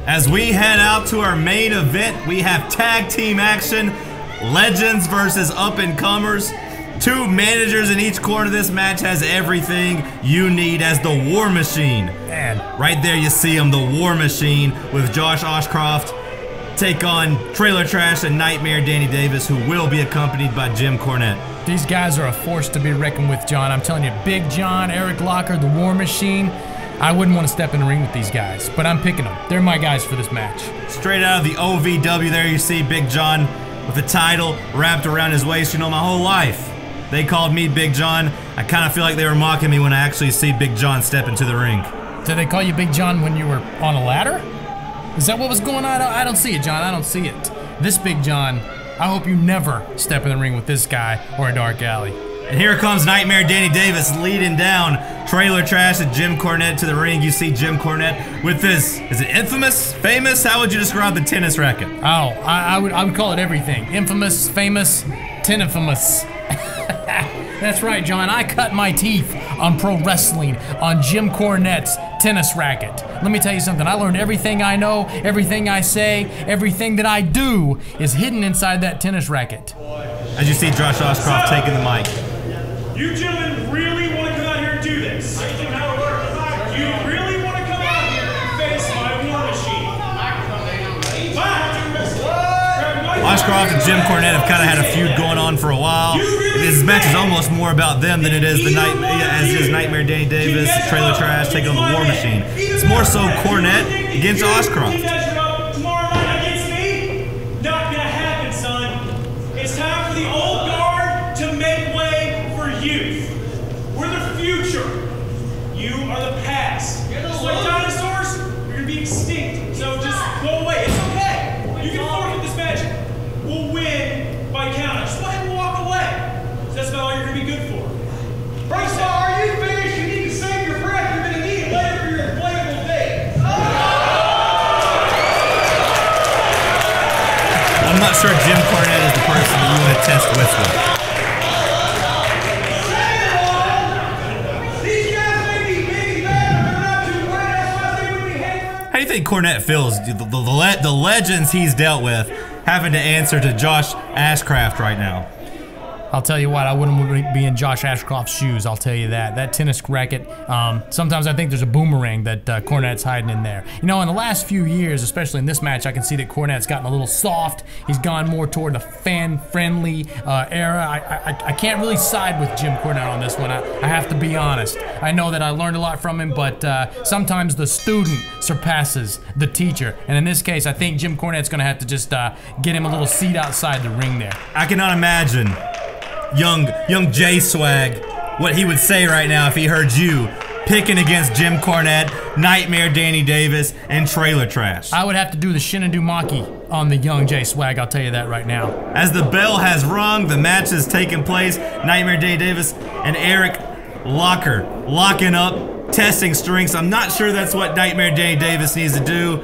As we head out to our main event, we have tag team action, Legends versus up-and-comers. Two managers in each corner. This match has everything you need as the War Machine. Man, right there you see him, the War Machine, with Josh Ashcroft take on Trailer Trash and Nightmare Danny Davis, who will be accompanied by Jim Cornette. These guys are a force to be reckoned with, John. I'm telling you, Big John, Eric Locker, the War Machine. I wouldn't want to step in the ring with these guys, but I'm picking them. They're my guys for this match. Straight out of the OVW there you see Big John with the title wrapped around his waist. You know, my whole life they called me Big John. I kind of feel like they were mocking me when I actually see Big John step into the ring. Did they call you Big John when you were on a ladder? Is that what was going on? I don't see it, John. I don't see it. This Big John, I hope you never step in the ring with this guy or a dark alley. And here comes Nightmare Danny Davis leading down Trailer Trash and Jim Cornette to the ring. You see Jim Cornette with this, is it infamous, famous? How would you describe the tennis racket? Oh, I would call it everything. Infamous, famous, tenifamous. That's right, John. I cut my teeth on pro wrestling, on Jim Cornette's tennis racket. Let me tell you something. I learned everything I know, everything I say, everything that I do is hidden inside that tennis racket. As you see Josh Ashcroft taking the mic. You gentlemen really want to come out here and do this? I think how it works. You really want to come out here and face my War Machine? Ashcroft and Jim Cornette have kind of had a feud going on for a while. This match is almost more about them than it is Nightmare Danny Davis, Trailer Trash taking on the War Machine. It's more so Cornette against Ashcroft. Tomorrow night against me? Not gonna happen, son. It's time for the old guard to make way for youth. We're the future. You are the past. Just like dinosaurs, you're gonna be extinct. So just go away. It's okay. You can forfeit this match. We'll win by count. Just go ahead and walk away. That's about all you're gonna be good for. First of all, are you finished? You need to save your breath. You're gonna need it later for your inflatable day. I'm not sure Jim Cornette is the person that you want to test with. These guys may be big and bad, but they're not too bad. That's why they would be hanging. How do you think Cornette feels? The legends he's dealt with having to answer to Josh Ashcroft right now. I'll tell you what, I wouldn't be in Josh Ashcroft's shoes, I'll tell you that. That tennis racket, sometimes I think there's a boomerang that Cornette's hiding in there. You know, in the last few years, especially in this match, I can see that Cornette's gotten a little soft. He's gone more toward the fan-friendly era. I can't really side with Jim Cornette on this one, I have to be honest. I know that I learned a lot from him, but sometimes the student surpasses the teacher. And in this case, I think Jim Cornette's gonna have to just get him a little seat outside the ring there. I cannot imagine young J Swag what he would say right now if he heard you picking against Jim Cornette, Nightmare Danny Davis, and Trailer Trash. I would have to do the Shinadu Maki on the young J Swag, I'll tell you that right now. As the bell has rung, the match has taken place. Nightmare Danny Davis and Eric Locker locking up, testing strengths. I'm not sure that's what Nightmare Danny Davis needs to do.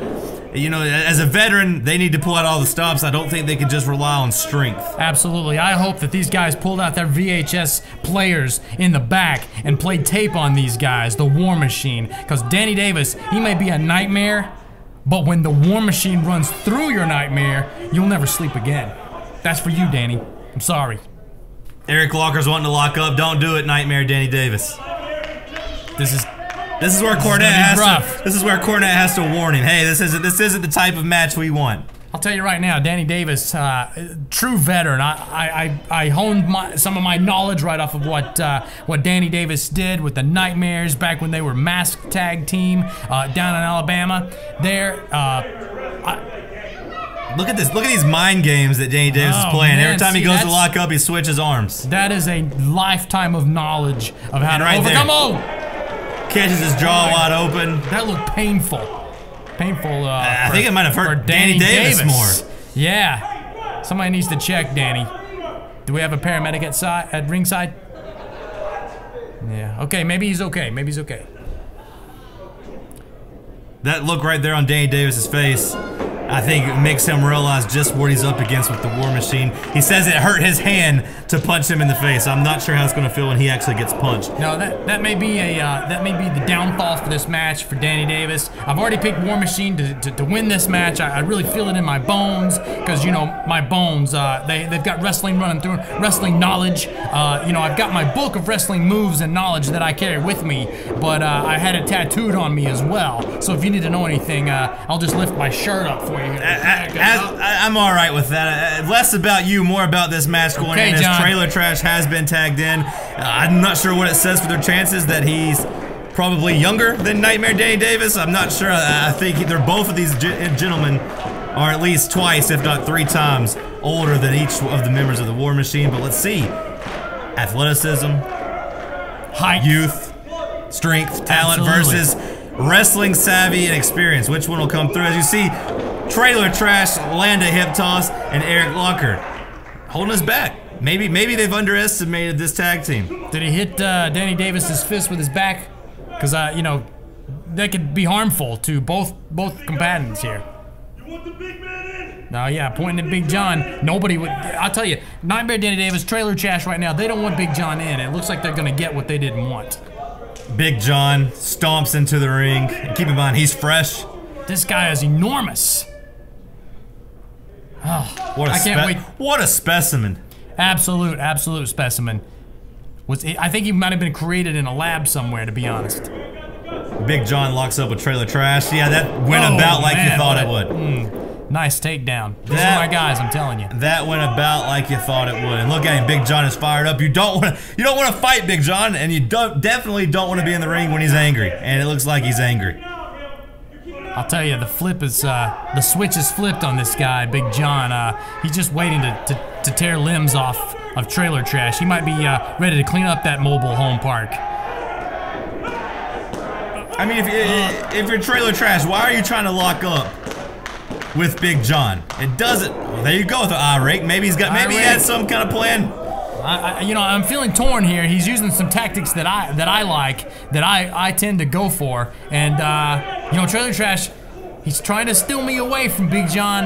You know, as a veteran, they need to pull out all the stops. I don't think they can just rely on strength. Absolutely. I hope that these guys pulled out their VHS players in the back and played tape on these guys, the War Machine. Because Danny Davis, he may be a nightmare, but when the War Machine runs through your nightmare, you'll never sleep again. That's for you, Danny. I'm sorry. Eric Locker's wanting to lock up. Don't do it, Nightmare Danny Davis. This is where Cornette has to warn him. Hey, this isn't the type of match we want. I'll tell you right now, Danny Davis, true veteran. I honed some of my knowledge right off of what Danny Davis did with the Nightmares back when they were masked tag team down in Alabama. Look at this. Look at these mind games that Danny Davis is playing. Man, every time he goes to lock up, he switches arms. That is a lifetime of knowledge of how to overcome. Oh! Catches his jaw wide open. That looked painful. Painful. I think it might have hurt Danny Davis more. Yeah. Somebody needs to check Danny. Do we have a paramedic at ringside? Yeah. Okay. Maybe he's okay. Maybe he's okay. That look right there on Danny Davis's face. I think it makes him realize just what he's up against with the War Machine. He says it hurt his hand to punch him in the face. I'm not sure how it's going to feel when he actually gets punched. No, that may be the downfall for this match for Danny Davis. I've already picked War Machine to win this match. I really feel it in my bones because, you know, my bones, they've got wrestling running through them, wrestling knowledge. You know, I've got my book of wrestling moves and knowledge that I carry with me, but I had it tattooed on me as well. So if you need to know anything, I'll just lift my shirt up for you. I'm all right with that. Less about you, more about this match going in. As Trailer Trash has been tagged in. I'm not sure what it says for their chances that he's probably younger than Nightmare Danny Davis. I'm not sure. I think they're both of these gentlemen are at least twice, if not 3 times, older than each of the members of the War Machine. But let's see. Athleticism, height, youth, strength, talent versus wrestling savvy and experience. Which one will come through? As you see, Trailer Trash land a hip toss, and Eric Locker holding us back. Maybe they've underestimated this tag team. Did he hit Danny Davis's fist with his back? Because you know, that could be harmful to both combatants here. You want the big man in? Oh yeah, pointing at Big John. Nobody would. I'll tell you, Nightmare Danny Davis, Trailer Trash right now, they don't want Big John in. It looks like they're gonna get what they didn't want. Big John stomps into the ring. Keep in mind, he's fresh. This guy is enormous. Oh, I can't wait. What a specimen. Absolute specimen. I think he might have been created in a lab somewhere, to be honest. Big John locks up with Trailer Trash. Yeah, that went about like you thought it would. Nice takedown. These are my guys, I'm telling you. That went about like you thought it would. And look at him, Big John is fired up. You don't want to fight Big John, and you definitely don't want to be in the ring when he's angry. And it looks like he's angry. I'll tell you, the switch is flipped on this guy, Big John. He's just waiting to tear limbs off of Trailer Trash. He might be ready to clean up that mobile home park. I mean, if you're Trailer Trash, why are you trying to lock up with Big John? It doesn't. Well, there you go with the eye rake. Maybe he had some kind of plan. You know, I'm feeling torn here. He's using some tactics that I like, that I tend to go for, and you know, Trailer Trash, he's trying to steal me away from Big John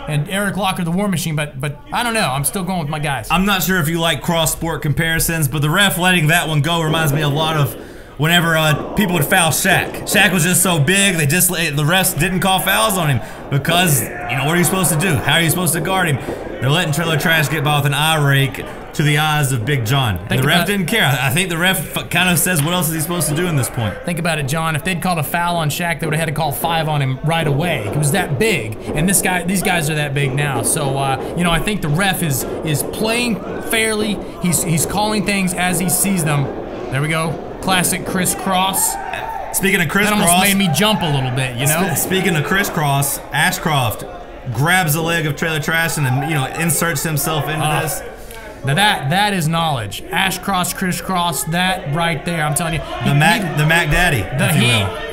and Eric Locker, the War Machine, but I don't know. I'm still going with my guys. I'm not sure if you like cross-sport comparisons, but the ref letting that one go reminds me a lot of whenever people would foul Shaq. Shaq was just so big, the refs didn't call fouls on him because, you know, what are you supposed to do? How are you supposed to guard him? They're letting Trailer Trash get by with an eye rake to the eyes of Big John. And the ref didn't care. I think the ref kind of says, what else is he supposed to do in this point? Think about it, John. If they'd called a foul on Shaq, they would have had to call 5 on him right away. He was that big, and these guys are that big now. So, you know, I think the ref is playing fairly. He's calling things as he sees them. There we go. Classic crisscross. Speaking of crisscross, that almost made me jump a little bit, you know? Speaking of crisscross, Ashcroft grabs the leg of Trailer Trash and then, you know, inserts himself into this. Now that is knowledge. Ashcroft, crisscross, that right there, I'm telling you. The Mac Daddy,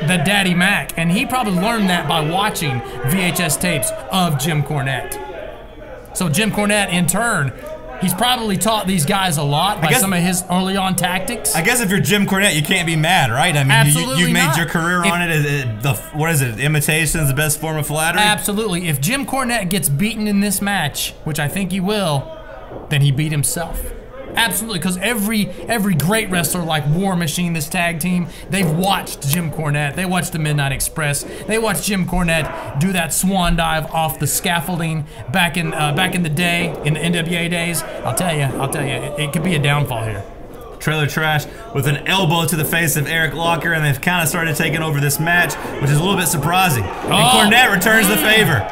the Daddy Mac. And he probably learned that by watching VHS tapes of Jim Cornette. So Jim Cornette, in turn, he's probably taught these guys a lot by some of his early on tactics. I guess if you're Jim Cornette, you can't be mad, right? I mean, absolutely you've made not. your career on it. What is it? Imitation is the best form of flattery? Absolutely. If Jim Cornette gets beaten in this match, which I think he will, then he beat himself. Absolutely, because every great wrestler like War Machine, this tag team, they've watched Jim Cornette. They watched the Midnight Express. They watched Jim Cornette do that swan dive off the scaffolding back in the day, in the NWA days. I'll tell you, it could be a downfall here. Trailer Trash with an elbow to the face of Eric Locker, and they've kind of started taking over this match, which is a little bit surprising. And Cornette returns the favor.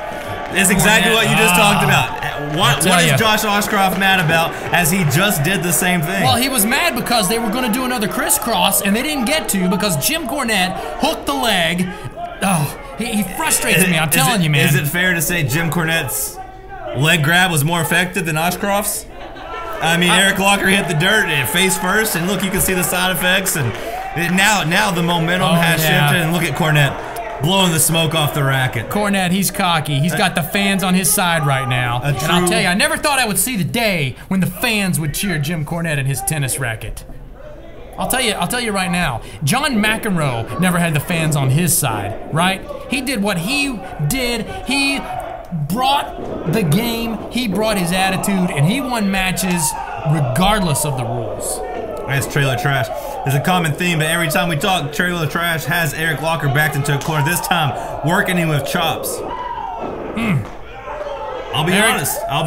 It's exactly what you just talked about. What is Josh Ashcroft mad about, as he just did the same thing? Well, he was mad because they were going to do another crisscross, and they didn't get to because Jim Cornette hooked the leg. Oh, he frustrates me, I'm telling you, man. Is it fair to say Jim Cornette's leg grab was more effective than Ashcroft's? I mean, Eric Locker hit the dirt face first, and look, you can see the side effects, and now the momentum has shifted, and look at Cornette blowing the smoke off the racket. Cornette, he's cocky. He's got the fans on his side right now. And I'll tell you, I never thought I would see the day when the fans would cheer Jim Cornette and his tennis racket. I'll tell you right now, John McEnroe never had the fans on his side, right? He did what he did. He brought the game, he brought his attitude, and he won matches regardless of the rules. That's Trailer Trash. There's a common theme, but every time we talk, Trailer Trash has Eric Locker backed into a corner, this time working him with chops. I'll be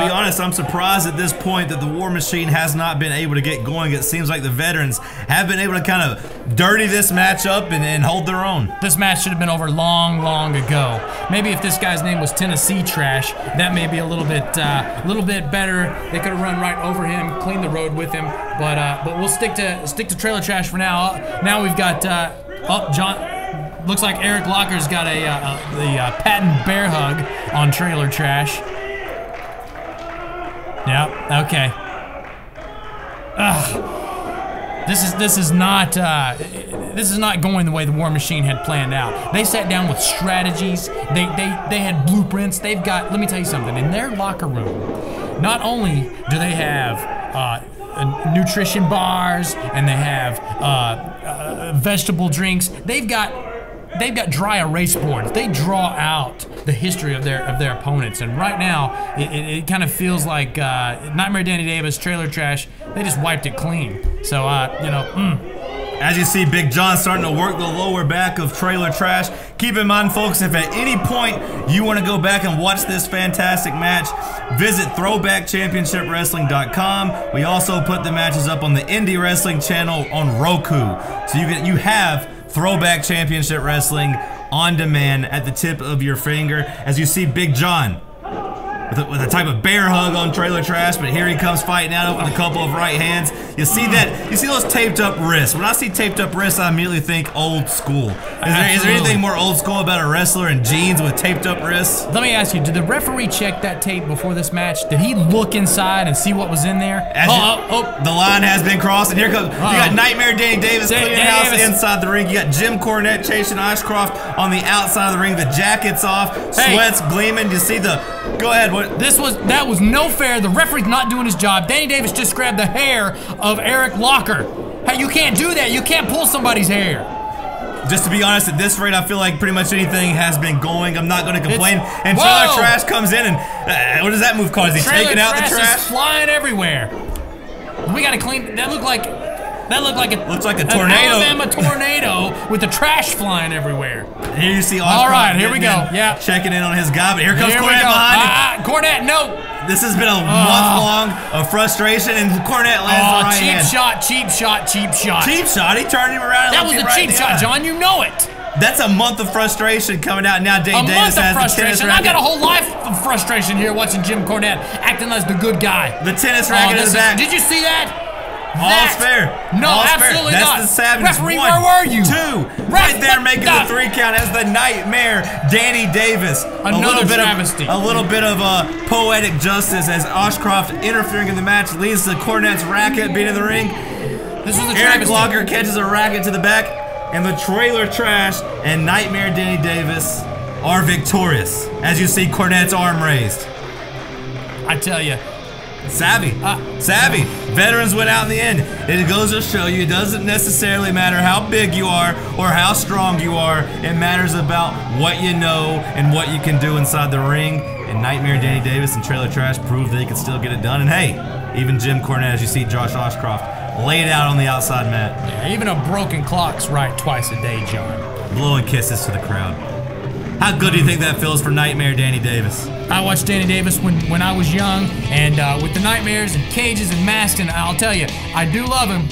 honest, I'm surprised at this point that the War Machine has not been able to get going. It seems like the veterans have been able to kind of dirty this match up and hold their own. This match should have been over long, long ago. Maybe if this guy's name was Tennessee Trash, that may be a little bit better. They could have run right over him, cleaned the road with him. But we'll stick to Trailer Trash for now. Now we've got John. Looks like Eric Locker's got the patent bear hug on Trailer Trash. Yep. Okay. Ugh. This is not going the way the War Machine had planned out. They sat down with strategies. They had blueprints. They've got. Let me tell you something. In their locker room, not only do they have nutrition bars and they have vegetable drinks, they've got dry erase boards. They draw out the history of their opponents, and right now it kind of feels like Nightmare Danny Davis, Trailer Trash, they just wiped it clean. So you know, As you see Big John starting to work the lower back of Trailer Trash. Keep in mind, folks, if at any point you want to go back and watch this fantastic match, visit throwbackchampionshipwrestling.com. We also put the matches up on the Indie Wrestling channel on Roku, so you have Throwback Championship Wrestling on demand at the tip of your finger. As you see Big John with a type of bear hug on Trailer Trash, but here he comes fighting out with a couple of right hands. You see those taped up wrists. When I see taped up wrists, I immediately think old school. Is there anything more old school about a wrestler in jeans with taped up wrists? Let me ask you, did the referee check that tape before this match? Did he look inside and see what was in there? The line has been crossed, and here comes, you got Nightmare Danny Davis cleaning house inside the ring. You got Jim Cornette chasing Ashcroft on the outside of the ring. The jacket's off, sweat's gleaming. You see the, go ahead. What? That was no fair. The referee's not doing his job. Danny Davis just grabbed the hair of Eric Locker. Hey, you can't do that. You can't pull somebody's hair. Just to be honest, at this rate, I feel like pretty much anything has been going. I'm not going to complain. And Trailer Trash comes in, and what does that move cause? Is he taking out the trash? Trailer Trash is flying everywhere. We got to clean. That looked like a tornado. An Alabama tornado with the trash flying everywhere. Here you see Ashcroft. All right, here we go. Yeah, checking in on his guy, but here comes Cornette behind him. Cornette, no. This has been a month long of frustration, and Cornette lands the right hand. Cheap shot. Cheap shot. He turned him around. That was a cheap shot, John. You know it. That's a month of frustration coming out. Now Danny Davis has the tennis racket. I got a whole life of frustration here watching Jim Cornette acting as the good guy. The tennis racket in the back. Did you see that? All's fair. No, absolutely not. That's the savage. Referee, where were you? 2. Right there making the 3 count as the Nightmare Danny Davis. Another travesty. A little bit of poetic justice as Ashcroft interfering in the match leads to Cornette's racket being in the ring. This was a Eric Locker catches a racket to the back, and the Trailer Trash and Nightmare Danny Davis are victorious. As you see Cornette's arm raised. I tell you. Savvy. Veterans went out in the end. It goes to show you it doesn't necessarily matter how big you are or how strong you are. It matters about what you know and what you can do inside the ring. And Nightmare Danny Davis and Trailer Trash proved they could still get it done. And hey, even Jim Cornette, as you see Josh Ashcroft, laid out on the outside mat. Yeah, even a broken clock's right twice a day, John. Blowing kisses to the crowd. How good do you think that feels for Nightmare Danny Davis? I watched Danny Davis when I was young, and with the nightmares and cages and masks, and I'll tell you, I do love him.